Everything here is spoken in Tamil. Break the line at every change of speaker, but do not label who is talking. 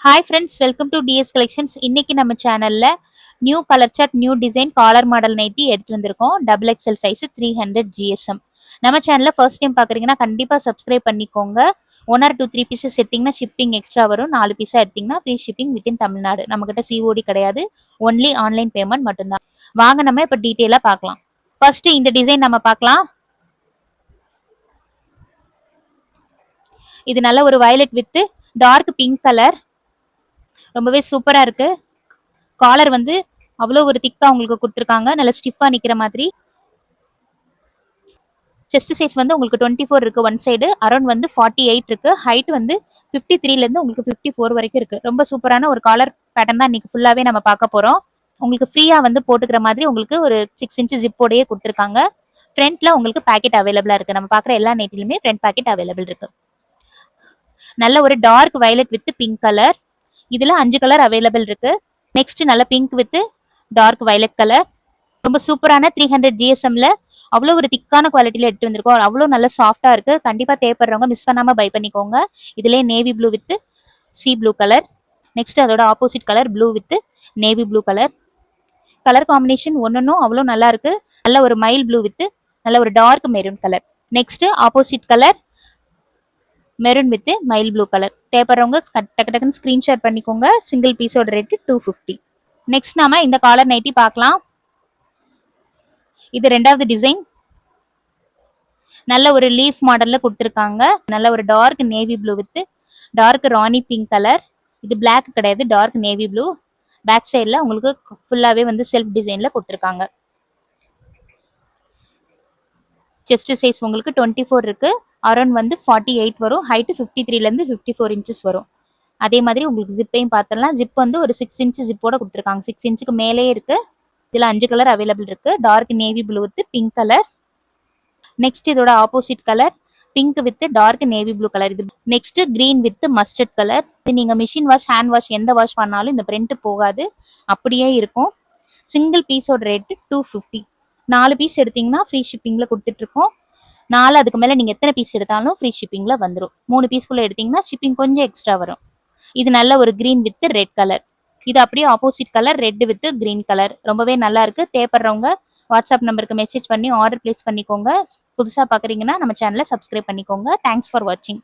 Hi friends, welcome to DS collections. இன்னைக்கு நம்ம சேனல்ல new colour chart, new design collar model nighty எடுத்து வந்திருக்கோம். Double XL size 300 GSM. நம்ம சேனல்ல ஃபர்ஸ்ட் டைம் பாக்குறீங்கன்னா கண்டிப்பா சப்ஸ்கிரைப் பண்ணிக்கோங்க. 1 or 2 3 பீசஸ் எடுத்தீங்கன்னா ஷிப்பிங் எக்ஸ்ட்ரா வரும். 4 பீஸா எடுத்தீங்கன்னா ஃப்ரீ ஷிப்பிங் வித்தின் தமிழ்நாடு. நம்ம கிட்ட சிஓடி கிடையாது, ஒன்லி ஆன்லைன் பேமெண்ட் மட்டும்தான். வாங்க நம்ம இப்ப டீட்டெயிலா பார்க்கலாம். ஃபர்ஸ்ட் இந்த டிசைன் நம்ம பார்க்கலாம். இது நல்ல ஒரு violet with dark pink colour, ரொம்பவே சூப்பரா இருக்கு. காலர் வந்து அவ்வளோ ஒரு திக்கா உங்களுக்கு கொடுத்துருக்காங்க, நல்ல ஸ்டிஃபா நிக்கிற மாதிரி. செஸ்ட் சைஸ் வந்து உங்களுக்கு 24 இருக்கு ஒன் சைடு, அரௌண்ட் வந்து 48 இருக்கு. ஹைட் வந்து 53ல இருந்து உங்களுக்கு 54 வரைக்கும் இருக்கு. ரொம்ப சூப்பரான ஒரு காலர் பேட்டர்ன் தான் இன்னைக்கு ஃபுல்லாவே நம்ம பார்க்க போறோம். உங்களுக்கு ஃப்ரீயா வந்து போட்டுக்கிற மாதிரி உங்களுக்கு ஒரு 6 இன்ச் ஜிப்போடயே கொடுத்துருக்காங்க. ஃப்ரண்ட்ல உங்களுக்கு பாக்கெட் அவைலபிளா இருக்கு. நம்ம பார்க்குற எல்லா நைட்டிலுமே ஃப்ரண்ட் பாக்கெட் அவைலபிள் இருக்கு. நல்ல ஒரு dark violet with pink colour, இதுல 5 கலர் அவைலபிள் இருக்கு. நெக்ஸ்ட் நல்ல pink with dark violet colour, ரொம்ப சூப்பரான 300 ஜிஎஸ்எம்ல அவ்வளோ ஒரு திக்கான குவாலிட்டியில எடுத்து வந்திருக்கோம். அவ்வளோ நல்ல சாஃப்டா இருக்கு. கண்டிப்பா தேவைப்படுறவங்க மிஸ் பண்ணாம பை பண்ணிக்கோங்க. இதுலேயே navy blue with sea blue colour, next அதோட opposite colour blue with navy blue colour. Colour combination ஒன்னொன்னும் அவ்வளோ நல்லா இருக்கு. நல்ல ஒரு மைல் ப்ளூ வித் நல்ல ஒரு dark maroon colour. Next opposite colour maroon with mild blue colour. தேவைப்படுறவங்க டக்கு டக்குன்னு ஸ்கிரீன்ஷாட் பண்ணிக்கோங்க. சிங்கிள் பீஸோட ரேட் 250. நெக்ஸ்ட் நாம இந்த காலர் நைட்டி பார்க்கலாம். இது ரெண்டாவது டிசைன். நல்ல ஒரு லீஃப் மாடல்ல கொடுத்துருக்காங்க. நல்ல ஒரு dark navy blue with dark rani pink colour. இது பிளாக் கிடையாது, டார்க் நேவி ப்ளூ. பேக் சைட்ல உங்களுக்கு ஃபுல்லாவே வந்து செல்ஃப் டிசைன்ல கொடுத்துருக்காங்க. செஸ்ட் சைஸ் உங்களுக்கு 24 இருக்கு, அரௌண்ட் வந்து 48 வரும். ஹைட் 53ல இருந்து 54 இன்ச்சஸ் வரும். அதே மாதிரி உங்களுக்கு ஜிப்பையும் பார்த்துடலாம். ஜிப் வந்து ஒரு 6 இன்ச் ஜிப்போட கொடுத்துருக்காங்க. 6 இன்ச்சுக்கு மேலே இருக்கு. இதுல 5 கலர் அவைலபிள் இருக்கு. Dark navy blue with pink colour. Next இதோட opposite colour pink with dark navy blue colour. இது next green with mustard colour. இது நீங்க மிஷின் வாஷ், ஹேண்ட் வாஷ் எந்த வாஷ் பண்ணாலும் இந்த பிரிண்ட் போகாது, அப்படியே இருக்கும். சிங்கிள் பீஸோட ரேட் 250. 4 பீஸ் எடுத்தீங்கன்னா ஃப்ரீ ஷிப்பிங்ல கொடுத்துட்டு இருக்கோம். 4 அதுக்கு மேல நீங்க எத்தனை பீஸ் எடுத்தாலும் ஃப்ரீ ஷிப்பிங்ல வந்துடும். 3 பீஸ்க்குள்ள எடுத்தீங்கன்னா ஷிப்பிங் கொஞ்சம் எக்ஸ்ட்ரா வரும். இது நல்ல ஒரு கிரீன் வித் ரெட் கலர். இது அப்படியே opposite colour red with green colour. ரொம்பவே நல்லா இருக்கு. தேவைப்படுறவங்க வாட்ஸ்அப் நம்பருக்கு மெசேஜ் பண்ணி ஆர்டர் பிளேஸ் பண்ணிக்கோங்க. புதுசா பாக்குறீங்கன்னா நம்ம சேனலை சப்ஸ்கிரைப் பண்ணிக்கோங்க. தேங்க்ஸ் ஃபார் வாட்சிங்.